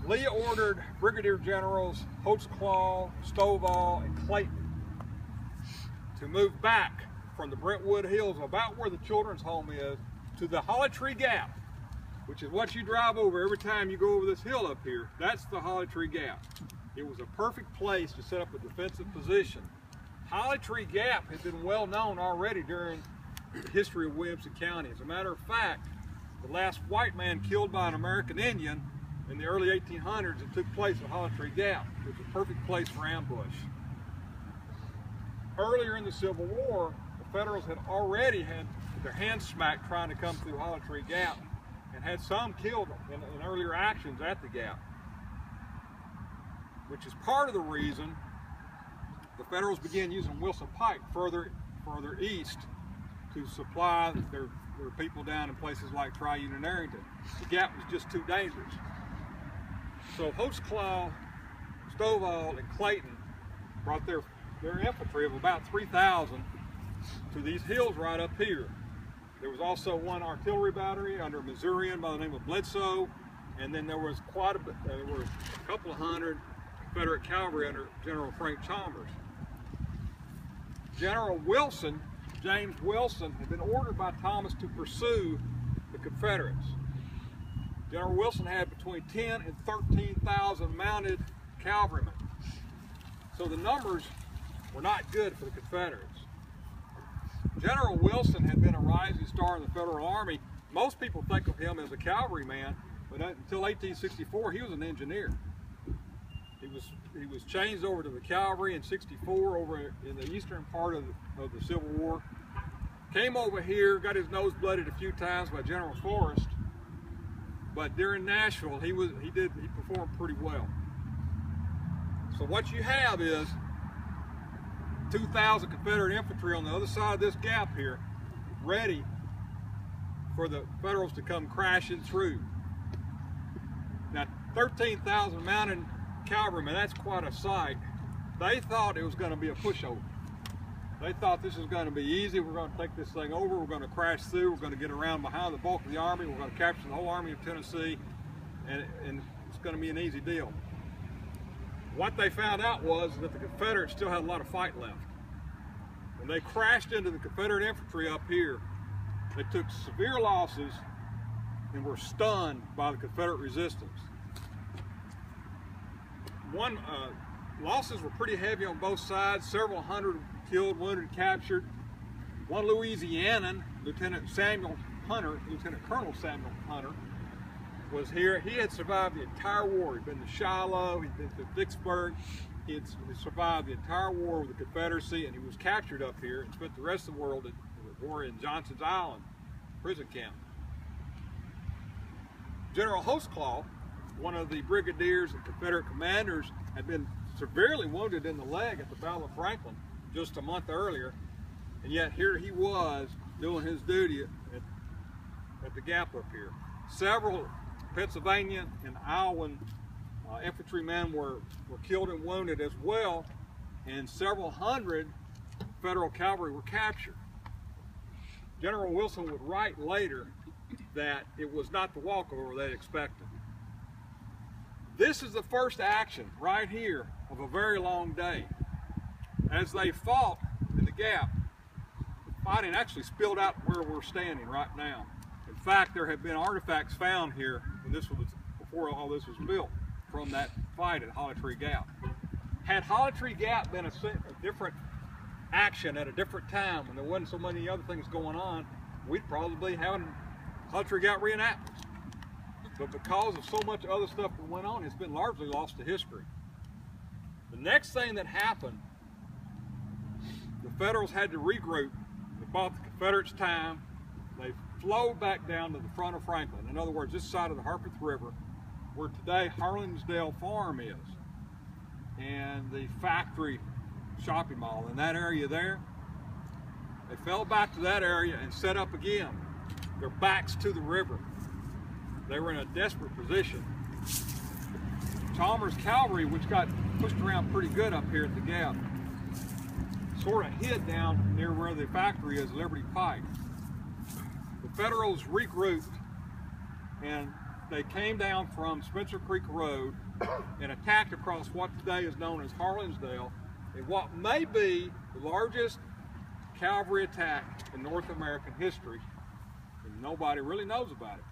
Lee ordered Brigadier Generals Holtzclaw, Stovall, and Clayton to move back from the Brentwood Hills, about where the children's home is, to the Holly Tree Gap, which is what you drive over every time you go over this hill up here. That's the Holly Tree Gap. It was a perfect place to set up a defensive position. Holly Tree Gap had been well known already during the history of Williamson County. As a matter of fact, the last white man killed by an American Indian in the early 1800s, it took place at Holly Tree Gap. It was a perfect place for ambush. Earlier in the Civil War, the Federals had already had their hands smacked trying to come through Holly Tree Gap, and had some killed in earlier actions at the Gap, which is part of the reason the Federals began using Wilson Pike further east to supply their people down in places like Triune and Arrington. The Gap was just too dangerous. So Holtzclaw, Stovall, and Clayton brought their infantry of about 3,000 to these hills right up here. There was also one artillery battery under a Missourian by the name of Bledsoe, and then there was there were a couple of hundred Confederate cavalry under General Frank Chalmers. General Wilson, James Wilson, had been ordered by Thomas to pursue the Confederates. General Wilson had between 10 and 13,000 mounted cavalrymen. So the numbers were not good for the Confederates. General Wilson had been a rising star in the Federal Army. Most people think of him as a cavalryman, but until 1864 he was an engineer. He was changed over to the cavalry in '64 over in the eastern part of the Civil War. Came over here, got his nose blooded a few times by General Forrest, but during Nashville he performed pretty well. So what you have is 2,000 Confederate infantry on the other side of this gap here, ready for the Federals to come crashing through. Now, 13,000 mounted cavalrymen, that's quite a sight. They thought it was going to be a pushover. They thought this is going to be easy. We're going to take this thing over. We're going to crash through. We're going to get around behind the bulk of the army. We're going to capture the whole army of Tennessee, and it's going to be an easy deal. What they found out was that the Confederates still had a lot of fight left. When they crashed into the Confederate infantry up here, they took severe losses and were stunned by the Confederate resistance. Losses were pretty heavy on both sides, several hundred killed, wounded, captured. One Louisianan, Lieutenant Colonel Samuel Hunter, was here. He had survived the entire war. He'd been to Shiloh, he'd been to Vicksburg. He had survived the entire war with the Confederacy, and he was captured up here and spent the rest of the war in Johnson's Island prison camp. General Holtzclaw, one of the brigadiers and Confederate commanders, had been severely wounded in the leg at the Battle of Franklin just a month earlier, and yet here he was doing his duty at the Gap up here. Several Pennsylvania and Iowan infantrymen were killed and wounded as well, and several hundred Federal cavalry were captured. General Wilson would write later that it was not the walkover they expected. This is the first action right here of a very long day. As they fought in the Gap, the fighting actually spilled out where we're standing right now. In fact, there have been artifacts found here before all this was built from that fight at Holly Tree Gap. Had Holly Tree Gap been a different action at a different time when there wasn't so many other things going on, we'd probably have Holly Tree Gap reenactments. But because of so much other stuff that went on, it's been largely lost to history. The next thing that happened, the Federals had to regroup. They bought the Confederates time. They flowed back down to the front of Franklin. In other words, this side of the Harpeth River, where today Harlingsdale Farm is, and the factory shopping mall in that area there. They fell back to that area and set up again, their backs to the river. They were in a desperate position. Chalmers' cavalry, which got pushed around pretty good up here at the Gap, sort of hid down near where the factory is, Liberty Pike. The Federals regrouped and they came down from Spencer Creek Road and attacked across what today is known as Harlinsdale in what may be the largest cavalry attack in North American history, and nobody really knows about it.